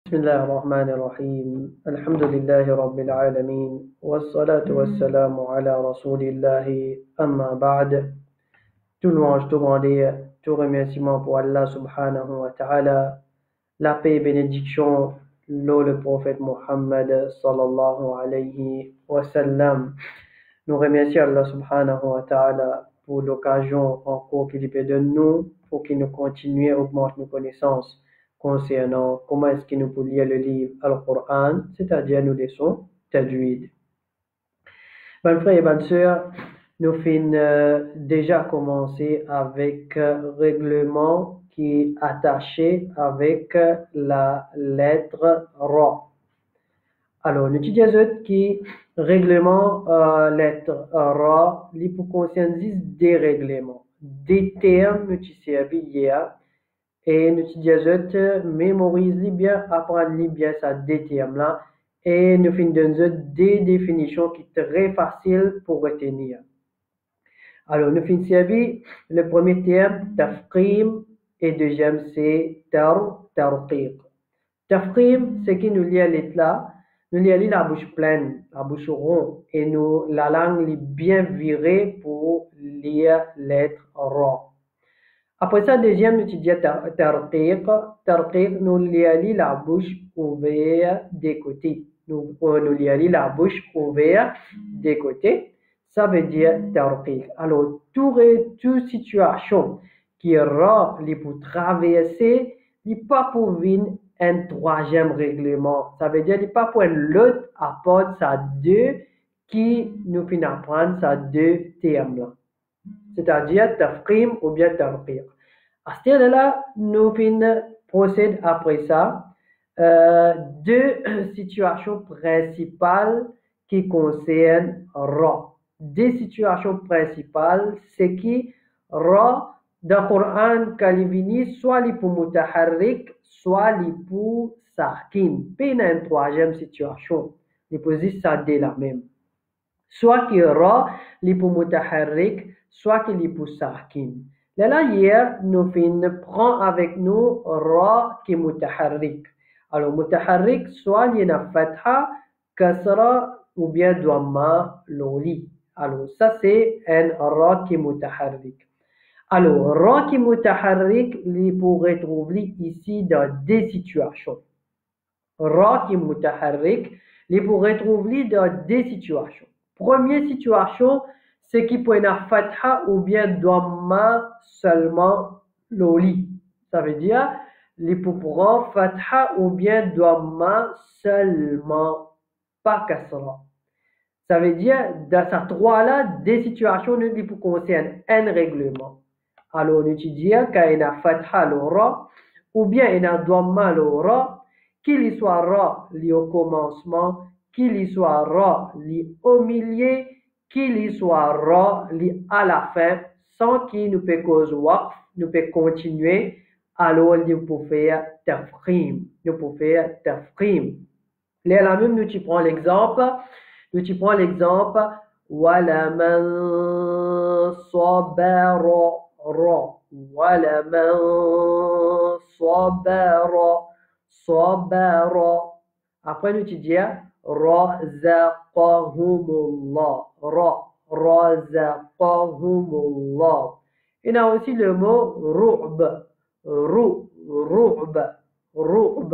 بسم الله الرحمن الرحيم الحمد لله رب العالمين والصلاة والسلام على رسول الله أما بعد. Tout louange, tout grandeur, tout remerciement pour Allah subhanahu wa ta'ala. La paix et bénédiction, le prophète Muhammad sallallahu alayhi wa sallam. Nous remercions Allah subhanahu wa ta'ala pour l'occasion encore qu'il peut de nous, pour qu'il nous continue à augmenter nos connaissances concernant comment est-ce qu'il nous peut lire le livre Al-Qur'an, c'est-à-dire nous leçons tajwid. Mes frères et mes sœurs, nous finissons déjà commencé avec règlement qui est attaché avec la lettre Ra. Alors, nous disons qui règlement lettre Ra, il peut concerner des règlements, des termes nous servent hier et nous disons mémorise bien, apprendre bien ça des termes là et nous finissons des définitions qui sont très faciles pour retenir. Alors, nous finissons le premier terme, tafqim, et deuxième c'est tarqiq. Tafqim, c'est qui nous lit là. Nous lit la bouche pleine, la bouche ronde, et la langue est bien virée pour lire lettre Ra. Après ça, deuxième, nous disons tarqiq. Tarqiq, nous lit la bouche ouverte des côtés. Nous lit la bouche ouverte des côtés. Ça veut dire tarqiq. Alors, toute situation qui Ra pour traverser, il n'est pas pour venir un troisième règlement. Ça veut dire qu'il n'y a pas pour l'autre apporte ça deux qui nous finit apprendre ça deux termes-là. C'est-à-dire tafqim ou bien tarqiq. À ce stade-là, nous finissons procéder après ça deux situations principales qui concernent Ra. Deux situations principales, c'est qui Ra dans le Coran, Kalivini, soit li pour mutaharrik, soit li pour sakin. Puis il y a une troisième situation. Il peut dire ça dès la même. Soit qui Ra li pour mutaharrik, soit qui li pour sakin. Là, hier, nous prenons avec nous Ra qui est mutaharrik. Alors, mutaharrik, soit il y a fatha, kasra ou bien dhamma, loli. Alors, ça c'est un Ra qui est mutaharrik. Alors, Ra qui est mutaharrik, il pourrait retrouver ici dans deux situations. Ra qui est mutaharrik, il pourrait retrouver dans deux situations. Première situation, c'est qu'il peut y avoir fatha ou bien dhamma seulement loli. Ça veut dire, il peut prendre fatha ou bien dhamma seulement, pas kasra. Ça veut dire, dans ces trois-là, deux situations, il peut concerner un règlement. Alors, on utilise qu'il y a fatha le Ra ou bien il y a dhamma le Ra, qu'il soit Ra au commencement, qu'il soit Ra au milieu, qu'il soit Ra à la fin, sans qu'il nous peut cause waqf, nous peut continuer, alors nous pouvons faire tafqim. Nous pouvons faire tafqim. Là même, nous prenons l'exemple, وَلَمَنْ صَبَرَ Ra. وَلَمَنْ صَبَرَ. Après, nous disons رَزَقَهُمُ اللَّهُ. Il y a aussi le mot ru'b. Ru'b.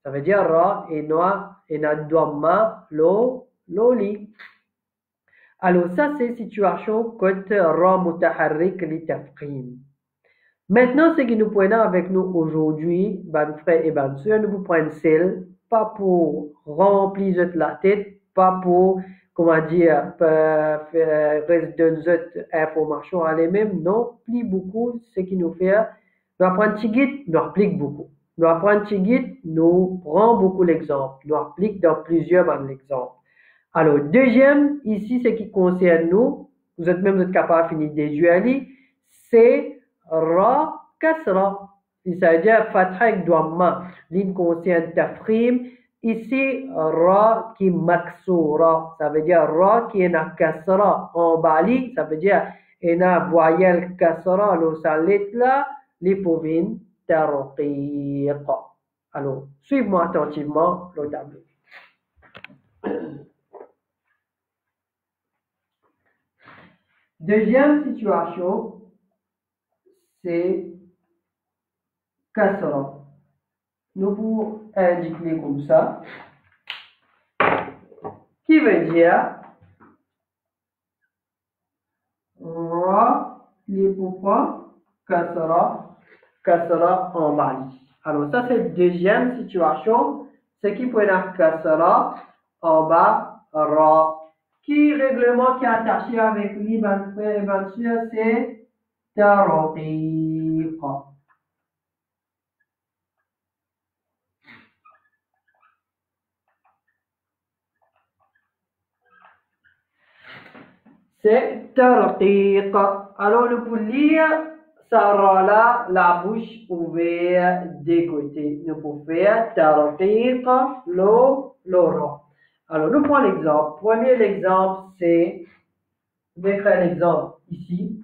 Ça veut dire Ra et Noa et Nadwamma Loli. Alors, ça, c'est situation côté Ra mutaharrik li tafqim. Maintenant, ce que nous prenons avec nous aujourd'hui, ben frères et ben sœurs, nous vous prenons celle, pas pour remplir la tête, pas pour, comment dire, reste de notre information à les-mêmes, non, plus beaucoup, ce qui nous fait, nous apprenons Tigit, nous applique beaucoup. Nous apprenons Tigit, nous prenons beaucoup l'exemple, nous applique dans plusieurs exemples. Alors, deuxième, ici, ce qui concerne nous, vous êtes capable de finir des dualis, c'est Ra kasra. Il s'agit de fatha avec dhamma. L'in concerne tafrim. Ici, Ra qui est maksura. Ça veut dire Ra qui est na kasra. En bali, ça veut dire il y a voyelle kasra. Alors, ça lettre là, les pouvines tarqiq. Alors, suivez-moi attentivement le tableau. Deuxième situation, c'est kasra. Nous pouvons indiquer comme ça, qui veut dire ra, l'hypophone, kasra en mali. Alors, ça, c'est la deuxième situation, c'est qui peut être kasra en bas, ra. Qui règlement qui est attaché avec lui, bien sûr, c'est tarqiq. C'est tarqiq. Alors, nous pouvons lire ça là, la bouche ouverte des côtés. Nous pouvons faire tarqiq, ra. Alors, nous prenons l'exemple. Premier exemple, c'est, je vais créer un exemple ici.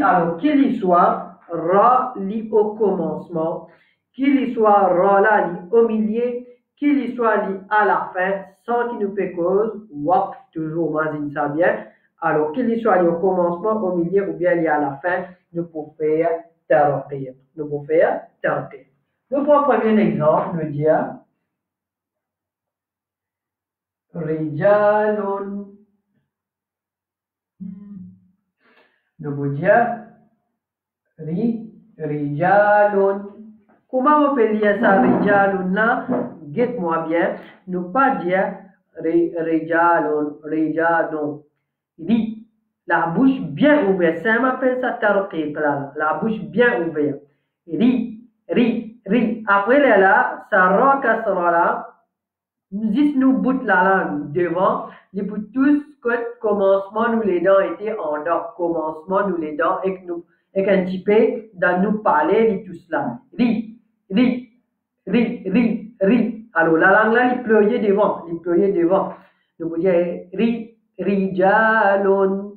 Alors, qu'il y soit ra li au commencement, qu'il y soit ra là li au milieu, qu'il y soit li à la fin, sans qu'il nous fait cause, waqf, toujours mazine ça bien. Alors, qu'il y soit li au commencement, au milieu ou bien li à la fin, nous pouvons faire tarqiq. Nous pouvons faire tarqiq. Nous prenons un premier exemple, nous dire rijalun. Nous pouvons dire rijalun. Comment on peut lire ça, rijalun là? Guette-moi bien. Ne pas dire rijalun, rijalun. Ri. La bouche bien ouverte. Ça m'appelle ça tarqiq là. La bouche bien ouverte. Ri. Après là, ça ra kasra là. Juste nous bout la langue devant. Les bouts tous, que commencement, nous les dents étaient en dents. Commencement, nous les dents et nous. Et un petit peu dans nous parler de tout cela. Ri. Alors, la langue là, il pleurait devant. Nous vous dire rijalun.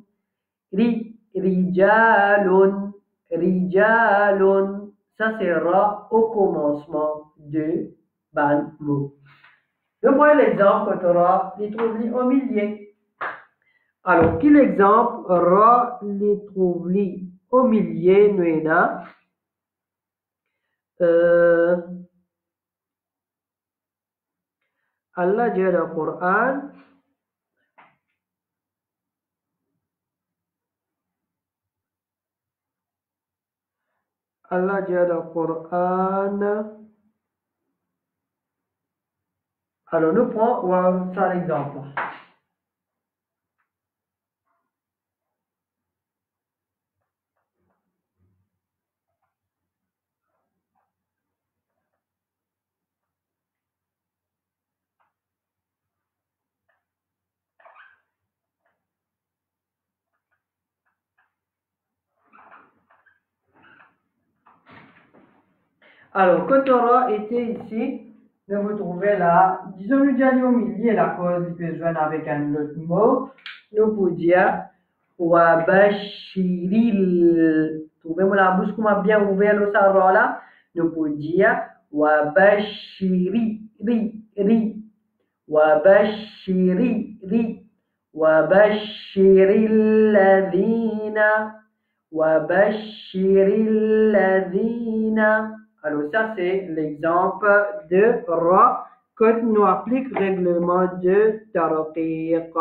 Rijalun. Ça, c'est ra au commencement de ban mot. Je prends l'exemple que ra, les trouve au milieu. Alors, quel exemple ra, les trouve au milieu, nous là? Allah dit dans le Coran, Allah dit dans le Coran. Alors, nous prenons ça l'exemple. Alors, quand Torah était ici, nous vous trouvez là, disons nous déjà au milieu, la cause du besoin avec un autre mot, nous pouvons dire Wabashiril. Trouvez-moi la bouche qu'on a bien ouvert le sarra là, nous pouvons dire Wabashiri, ri. Wabashiri. Wabashiril ladina. Wabashiril ladina. Alors ça c'est l'exemple de ra que nous applique règlement de tarqiq.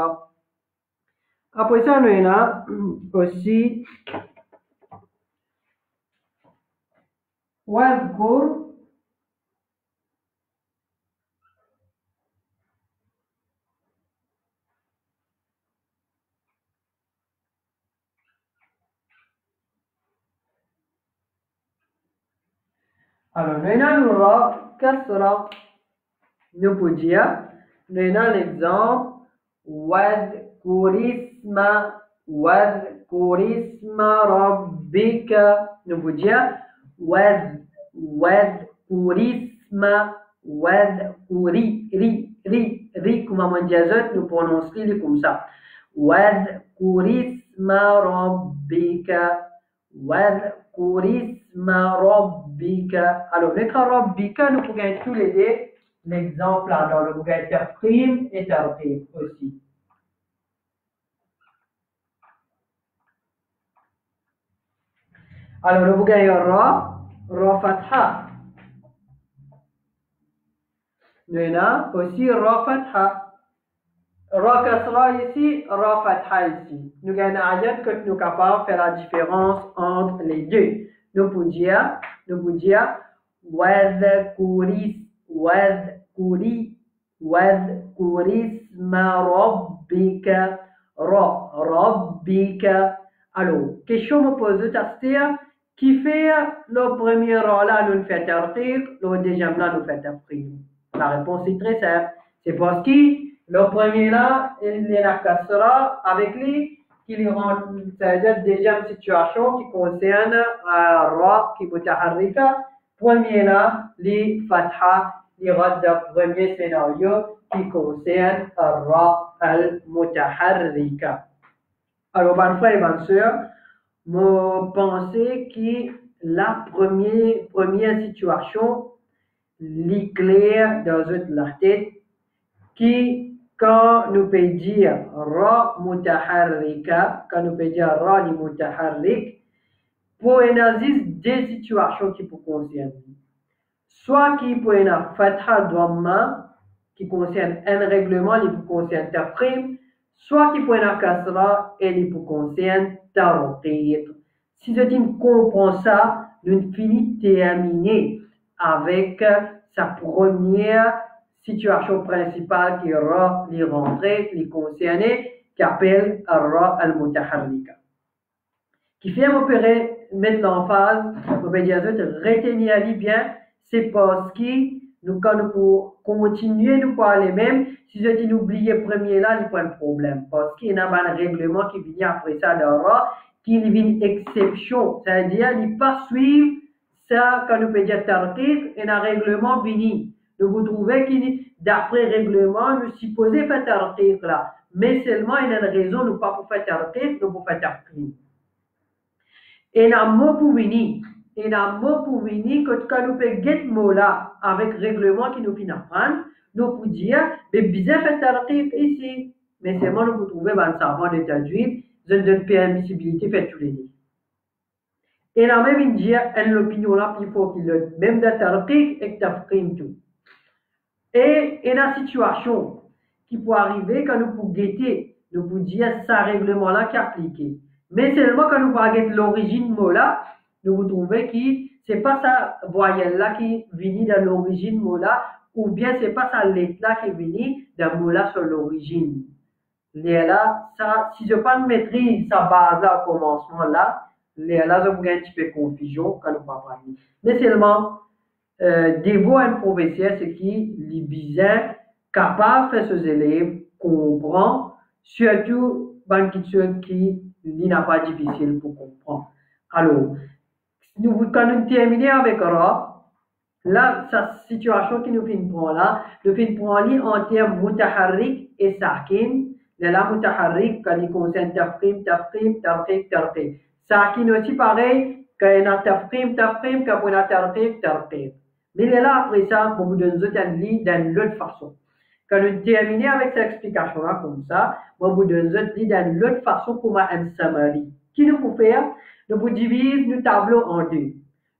Après ça, nous avons aussi wadhkur. Alors, nous avons ra kasra. Nous pouvons dire, nous avons l'exemple wadhkurisma rabbika. Nous pouvons dire wadhkurisma ri comme un diazot, nous prononçons comme ça. Wadhkurisma rabbika isma rabbika. Alors, notre rabbika, nous pouvons tous les deux l'exemple alors le pouvons tafkhim et tarqib aussi. Alors, le pouvons ra fatha. Nous avons aussi ra fatha. Ra kasra ici, ra fatha ici. Nous avons un ayat que nous sommes capables de faire la différence entre les deux. Nous pouvons dire, واذكر اسم ربك ربك. Alors, question me pose c'est qui fait le premier rang là nous fait tarqiq, le deuxième là nous fait tafkhim. La réponse est très simple. C'est parce que le premier là, il est la kasra avec lui qui lui rend c'est-à-dire deuxième situation qui concerne ra qui est mutaharrika. Premier là, les fatha, les rad de premier scénario qui concerne ra al-mutaharrika. Alors, mon frère et ma soeur, je pensais que la première situation, l'éclair dans la tête, qui, quand nous pouvons dire ra mutaharrika, quand nous pouvons dire ra li mutaharrik, pour existe deux situations qui peuvent concerner. Soit qui peut être fatha dhamma, qui concerne un règlement, qui peut concerner tafkhim, soit qui peut être kasra et qui peut concerner tarqiq. Si je comprends ça, nous finissons terminer avec sa première situation principale qui est ra les rentrées, les concernés, qui appelle ra al-mutaharrika. Qui fait mettre l'emphase, on peut dire retenir bien, c'est parce que nous, quand nous continuer, nous pouvons aller même, si je dis oublier le premier là, il n'y a pas de problème. Parce qu'il y a un règlement qui vient après ça de ra, qui est une exception. C'est-à-dire, il ne pas suivre ça, quand nous pouvons dire tarqiq, et un règlement fini. Donc, vous trouvez que d'après règlement, nous supposons faire tarqiq là. Mais seulement, il y a une raison, nous pas pour faire tarqiq, nous pour faire tarqiq. Et un mot pour venir. Et un mot pour venir, quand nous pouvons get mot là, avec règlement qui nous finit apprendre, nous pouvons dire, mais bien fait tarqiq ici. Mais seulement nous pouvons trouver un savant de tajwid, je donne permissibilité fait tous les deux. Et là même, il dit, l'opinion là, il faut qu'il le, même de tarqiq et tafkhim tout. Et il y a une situation qui peut arriver quand nous pouvons guetter, nous pouvons dire, ça règlement là qui est appliqué. Mais seulement quand nous parlons de l'origine mot là, nous vous trouvez que c'est pas ça voyelle là qui vient de l'origine mot là, ou bien c'est pas ça lettre là qui vient d'un mot là sur l'origine. Là, ça, si je pas maîtrise sa base là au commencement là, là, je vous gagne un petit peu de confusion quand nous parlons. Mais seulement, dévot un professeur, c'est qui les bizarres capable de faire ses élèves comprendre, surtout dans une question qui n'est pas difficile pour comprendre. Alors, quand nous terminons avec ra, là, sa situation qui nous fait prendre là, nous fait prendre en termes mutaharrik et sakin. Là, mutaharrik, quand il concerne tafkhim, tarqiq. Sakin aussi pareil, quand il y a tafkhim, quand il y a tarqiq. Mais là, après ça, on vous donne d'une autre façon. Quand nous terminons avec cette explication-là comme ça, on vous donne d'une autre façon comme un summary. Qui nous peut faire? Nous vous divisons nos tableaux en deux.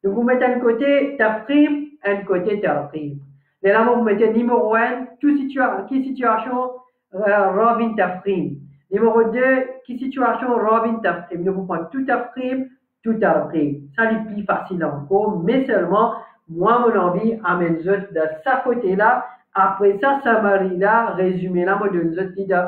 Nous vous mettons un côté tafkhim, un côté tarqiq. Là, vous mettez numéro 1, qui situation Robin tafkhim. Numéro 2, qui situation Robin tafkhim. Nous vous prenons tout tafkhim, tout tarqiq. Ça, c'est plus facile encore, mais seulement, moi, mon envie, amène de ce côté-là. Après ça, summary là, résumé là, moi, donne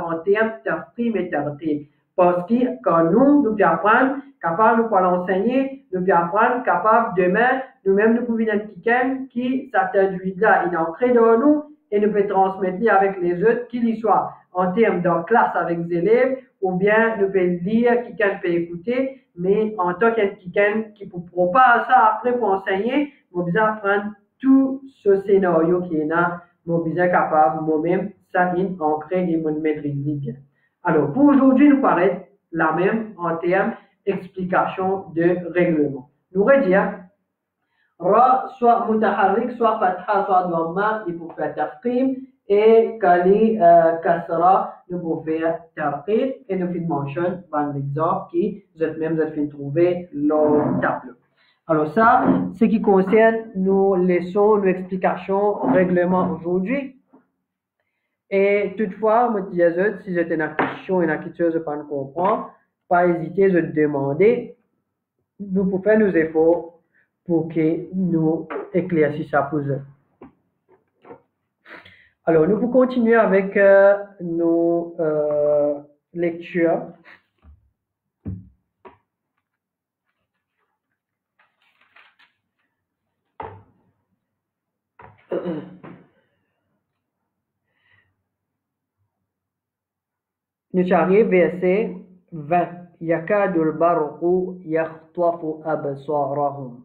en termes tafkhim et tarqiq. Parce que quand nous pouvons apprendre, capable de l'enseigner, nous pouvons apprendre, capable demain, nous-mêmes, nous pouvons être quelqu'un qui, ça traduit là, il est ancré dans nous et nous pouvons transmettre avec les autres, qu'il soit en termes de classe avec les élèves, ou bien nous pouvons lire, quelqu'un peut écouter, mais en tant que quelqu'un qui peut proposer ça après pour enseigner, nous besoin apprendre tout ce scénario qui est là, nous besoin capable, moi-même, ça est ancré et nous maîtriser bien. Alors, pour aujourd'hui, nous paraît la même en termes d'explication de règlement. Nous dire ra soit mutaharrik, soit fatha, soit dhamma, il faut faire tafkhim et kali kasra, nous pouvons faire tarqid et nous faisons mention dans l'exemple qui vous avez trouvé le tableau. Alors ça, ce qui concerne nos leçons, nos explications, règlements aujourd'hui. Et toutefois, moi, si vous avez une question, une question, je ne comprends pas hésiter de demander. Nous pouvons faire nos efforts pour que nous éclaircissions ça pour eux. Alors, nous pouvons continuer avec nos lectures. Nous arrivons verset 20. يكاد البرق يخطف أبصارهم.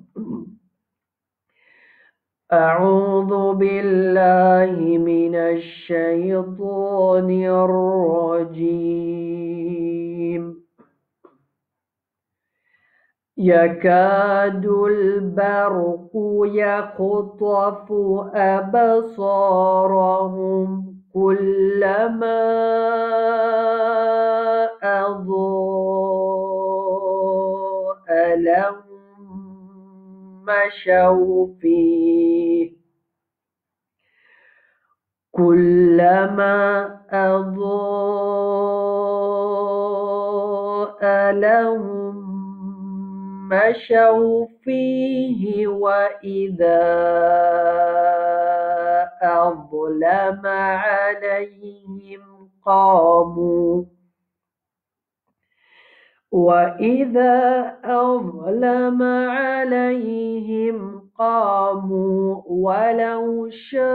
أعوذ بالله من الشيطان الرجيم. يكاد البرق يخطف أبصارهم كلما أضاء لهم مشوا فيه كلما أضاء لهم مشوا فيه وإذا أظلم عليهم قاموا ولو شاء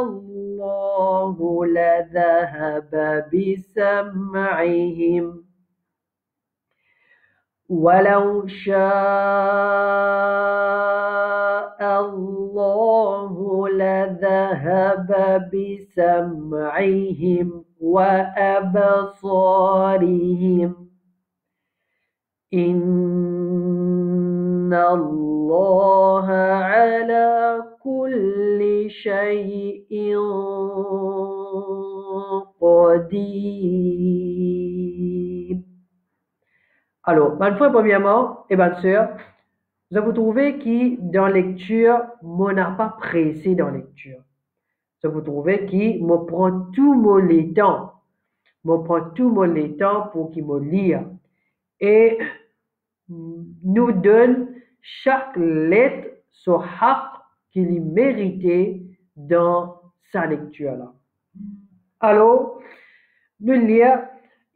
الله لذهب بسمعهم ولو شاء الله لذهب بسمعهم وأبصارهم إن الله على كل شيء قدير. Alors, bonne fois, premièrement, et bonne sœur, vous vous trouvez qui, dans lecture, moi n'a pas pressé dans lecture. Vous trouvez qui me prend tout mon temps. Me prend tout mon temps pour qu'il me lire. Et nous donne chaque lettre son haq qu'il y méritait dans sa lecture là. Alors, nous lire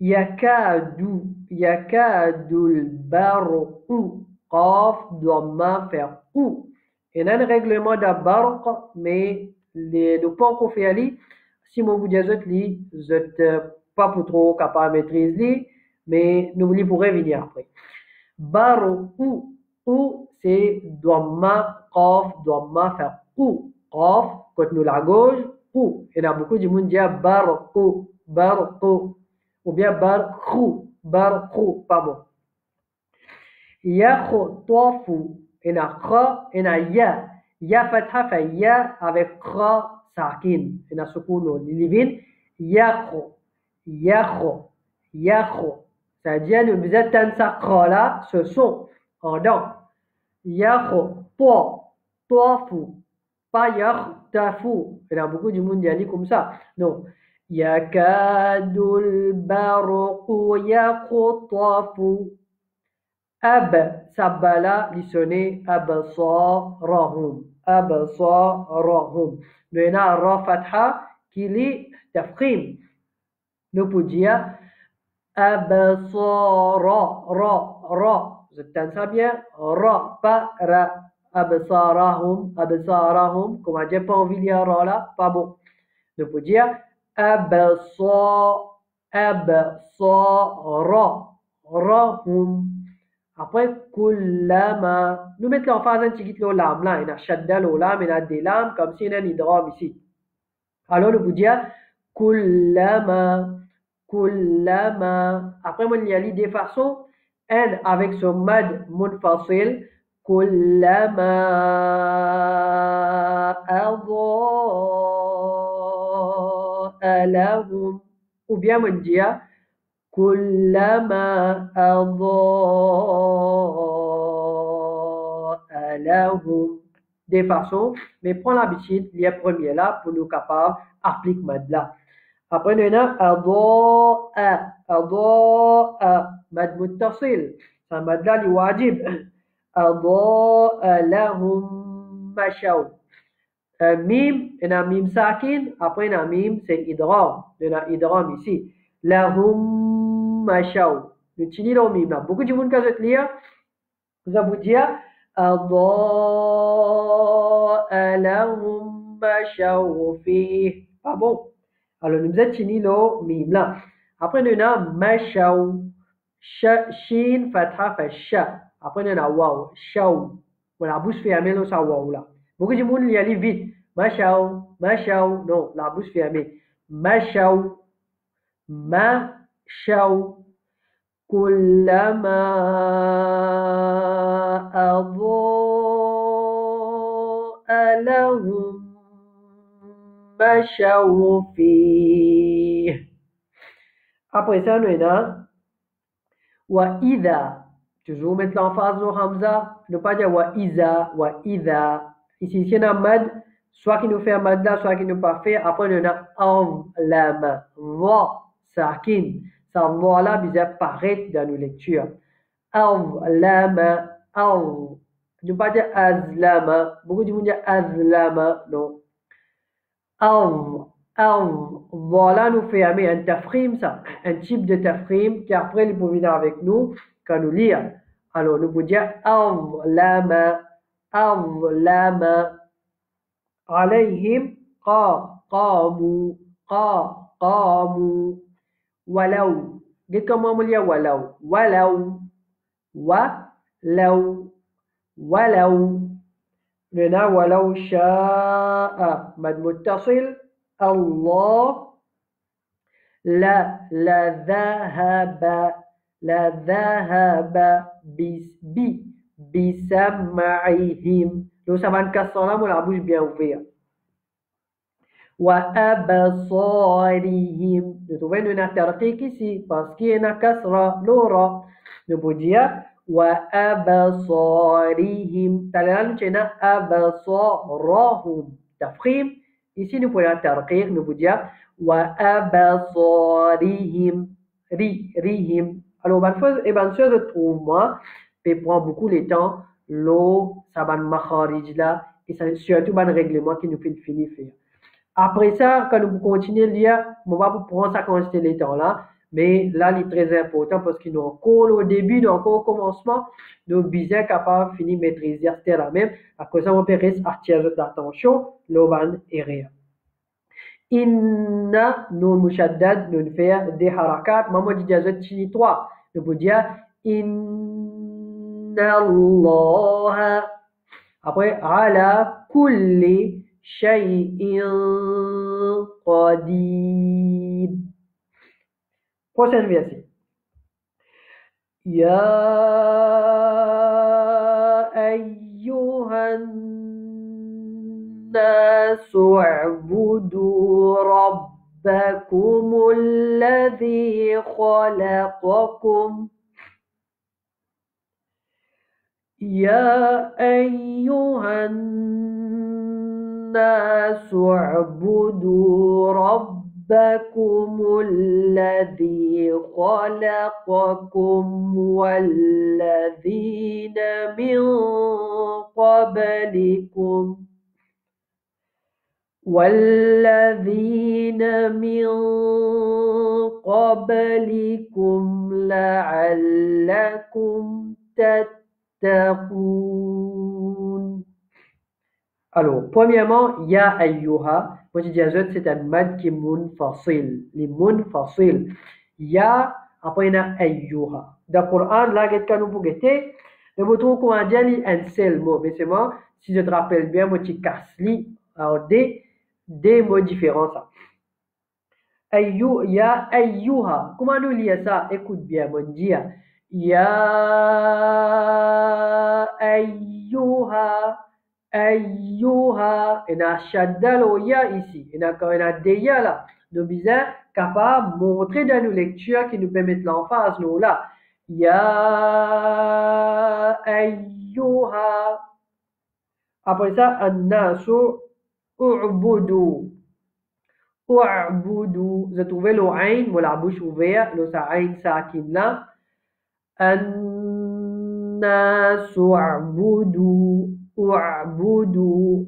yakadul barqu qaf dhamma faire ou. Il y a un règlement de barq, mais le pas encore fait ali. Si mon vous dites vous êtes pas pour trop capable de maîtriser, mais nous voulons pourrait venir après. Barqu ou c'est dhamma qaf dhamma faire ou. Qaf quand nous la gauche ou. Il y a beaucoup de monde dit barqu ou bien barqu, pardon. Yakhtafu, il y a kha, il y a ya. Ya fatha fait ya avec kha sakin. Il y a sukoun, l'ilivin. Yakho. C'est-à-dire, nous besoin de sa kha là, ce son, en dents. Yakhtafu. Pas yakhtafu. Il y a beaucoup de monde qui dit comme ça. Non. Yakadul barqu yakhtafu. Sabala lisonné absarahum. Nous avons ra fatha qui lit tafkhim. Nous pouvons dire absara, ra. Vous entendez ça bien? Ra, pas ra. Absarahum, comme on dit pas envie de dire ra là, pas bon. Nous pouvons dire absarahum. Après, kullama, nous mettons en phase un petit peu l'âme là, il y a shadda l'âme, il y a des lames comme si il y a un idgham ici. Alors, nous pouvons dire kullama. Après, moi, il y a des façons, N avec son mad munfasil. كلما أضاء لهم ou bien on dit كلما أضاء لهم des façons mais prends l'habitude les premiers là pour nous capables appliquer mad là après nous avons أضاء mad muttasil ça mad là li wajib أضاء لهم مشوا mim, on a mim sakin, après on a mim, c'est idram. On a idram ici. Lahum mashaw. Nous utilisons le mim là. Beaucoup de monde qui a lire, vous allez vous dire أضاء لهم مشوا فيه. Pas bon. Alors nous utilisons le mim là. Après on a mashaw. Shin fatha fa sha. Après on a waw. Shaw. Voilà, la bouche fermée, là, ça waw là. Beaucoup de monde y aller vite. Mashaw, mashaw. Non, la bouche fermée. Mashaw, mashaw. كلما أضاء لهم مشوا فيه. Après ça, nous avons وإذا. Toujours mettre l'emphase sur Hamza. Ne pas dire وإذا, وإذا. Ici, si on a mad, soit qui nous fait un mad là, soit qui nous pas fait. Après, on a azlama. Va, sakin. Ça va là, bizarre, paraître dans nos lectures. Azlama, az. Ne pas dire azlama. Beaucoup de gens disent azlama. Non. Az. Voilà, nous fait un tafrim, ça. Un type de tafrim qui après, il peut venir avec nous quand nous lire. Alors, nous pouvons dire azlama. أظلم عليهم قاموا ولو قلت كم عملية ولو لنا ولو شاء مد متصل الله لذهب بسمعهم. Nous sommes en cassant là, la bouche bien ouverte. وأبصارهم. Nous trouvons une tarqiq ici parce qu'il y a une kasra, l'ora. Nous pouvons dire وأبصارهم. Talent nous avons أبصارهم. Tafrim. Ici nous pouvons tarqiq. Nous pouvons dire وأبصارهم. Rihim. Alors, bonne chose de trouver peut prendre beaucoup de temps, l'eau, ça va makharij là, et c'est surtout un règlement qui nous fait finir faire. Après ça, quand nous continuons de lire, on va prendre ça quand c'était le temps là, mais là, il est très important parce qu'il nous encore au début, nous encore au commencement, nous bien capables de finir maîtriser c'était la même, à cause ça, on peut rester attirer l'attention, l'oban et rien. Inna, nous mushaddad, nous faire des harakat, maman dit jazat chini 3, nous pouvons dire Allah. Après, ala kulli shay'in qadir. Prochain verset. Ya ayyuhan nasu u'budu rabbakumul ladhi khalaqakum. يا أيها الناس اعبدوا ربكم الذي خلقكم والذين من قبلكم لعلكم تتقون. Alors, premièrement, ya ayyuha. Moi, je dis c'est un mad qui est munfasil. Les munfasil. Ya, après, il y a ayyuha. Dans le Coran, là, quand nous pouvons guetter, nous trouvons comment dire un seul mot. Mais c'est moi, si je te rappelle bien, moi, tu casses alors des mots différents, ça. Ya ayyuha. Comment nous lire ça? Écoute bien, mon Dieu. Ya ayyuha. Ayyuha. Il y a shadda lo ya ici. Il y a des ya là. Nous sommes capables de montrer dans nos lectures qui nous permettent l'emphase nous là. Ya ayyuha. Après ça, an-nasu u'budu. U'budu. Vous trouvez le ayn, la bouche ouverte, le ayn sakin là. An-nasu u'budu. U'budu.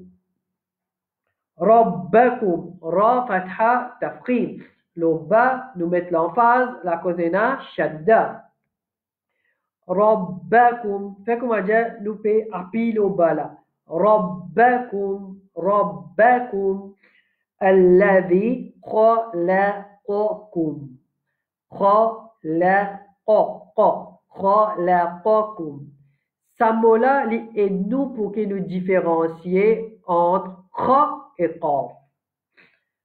Rabbakum. Ra fatha tafkhim. Le ba, nous mettons l'emphase, la cosena shadda. Rabbakum. Fait comment dire, nous payons appuyer le ba là. Rabbakum. Rabbakum. Alladhi khalaqakum. Khalaqakum. Ça mot-là est nous pour que nous différencier entre kha et qaf.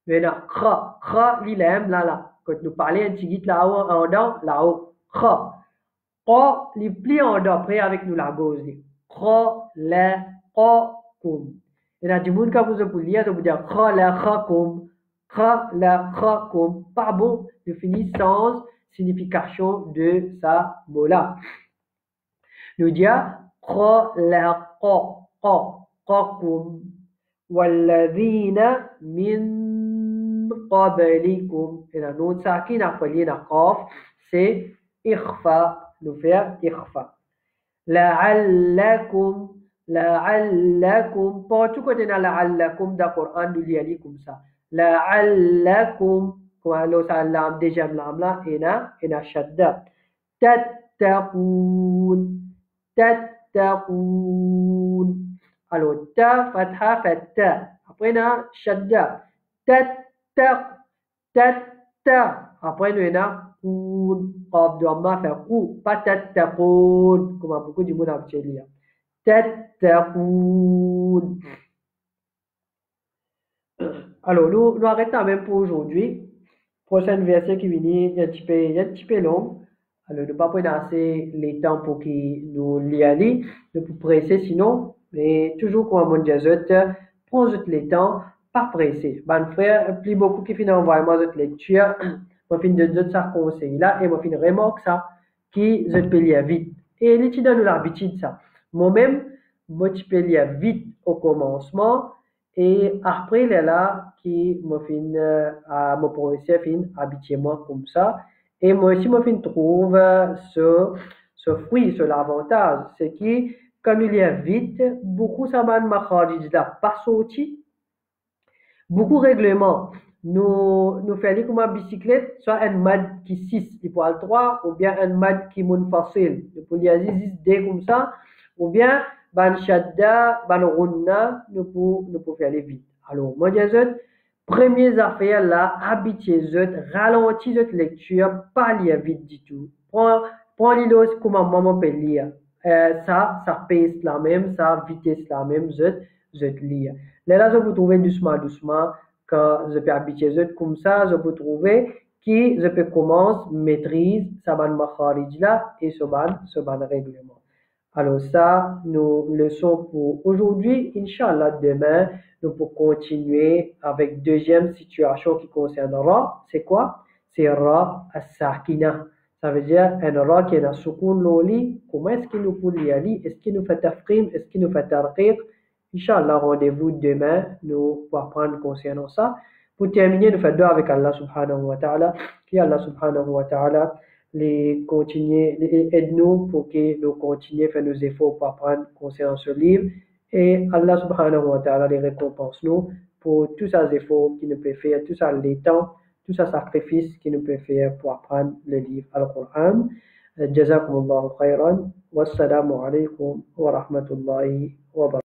Maintenant, kha, l'ilem, là. Quand nous parlons un petit là-haut, en dents, là-haut. Kha. Qa, les plis en dents, après avec nous la gauche. Khalaqakum. Il y a du monde qui vous a lire, ça veut dire khalaqakum. Khalaqakum. Pas bon, je finis sans signification de ça mot-là. Nous disons khalaqakum. Walladhina min qablikum. Et la note sakin appelée la qaf, c'est ikhfa. Nous faire ikhfa. La'allakum. La'allakum. Partout quand on a la'allakum dans le Coran, nous l'y comme ça. La'allakum. Quand on a l'âme, déjà l'âme là, et na shadda. Tattaqoon. Tattaqoon. Alors, ta, fatha, fatta. Après, on a shadda. Tatta. Après, nous avons koun. Qaf de amma fait kou. Pas tattaqoon. Comme beaucoup de monde a fait lire. Tattaqoon. Alors, nous arrêtons même pour aujourd'hui. Prochain verset qui vient, il y a un petit peu long. Alors, ne pas prendre assez les temps pour qu'il nous lit, ne pas presser sinon, mais toujours comme mon Dieu, prends les temps, pas pressé. Mon frère, plus beaucoup qui finit envoyer moi cette lecture, moi fin de d'autres ça conseil là, et moi fin remarque ça, qui je peux lire vite. Et l'étudiant nous l'habitude ça. Moi-même, moi je peux lire vite au commencement, et après là, qui me fin à mon professeur fin habitué moi comme ça. Et moi aussi, moi, je trouve ce fruit, ce l'avantage, c'est que quand il y a vite, beaucoup ça m'a makharij là pas sorti, beaucoup règlements. Nous faisons comme une bicyclette, soit un mad qui 6, il faut 3, ou bien un mad qui monte facile, il faut y aller 6 D comme ça, ou bien ban shadda, ban runna, nous pouvons faire aller vite. Alors, moi, je premières affaires là, habituez-vous, ralentissez votre lecture, pas lire vite du tout. Prends l'île comme maman peut lire. Ça pace la même, ça vitesse la même, je lire. Là, je peux trouver doucement, quand je peux habituer comme ça, je peux trouver qui je peux commencer, maîtrise, ça va makharij là, et ce ban règlement. Alors ça, nous leçons pour aujourd'hui. Inch'Allah, demain, nous pourrons continuer avec deuxième situation qui concerne Ra. C'est quoi? C'est Ra as-Sakina. Ça veut dire un Ra qui est dans Soukoun Loli. Comment est-ce qu'il nous peut y aller? Est-ce qu'il nous fait tafrim? Est-ce qu'il nous fait tarqiq? Inch'Allah, rendez-vous demain. Nous pourrons apprendre concernant ça. Pour terminer, nous faisons dua avec Allah subhanahu wa ta'ala. Qui Allah subhanahu wa ta'ala aide-nous pour que nous continuions à faire nos efforts pour apprendre concernant ce livre. Et Allah subhanahu wa ta'ala les récompense nous pour tous ces efforts qu'il nous peut faire, tous ces temps, tous ces sacrifices qu'il nous peut faire pour apprendre le livre Al-Qur'an. Jazakumullahu khairan. Wassalamu alaikum wa rahmatullahi wa barakatuh.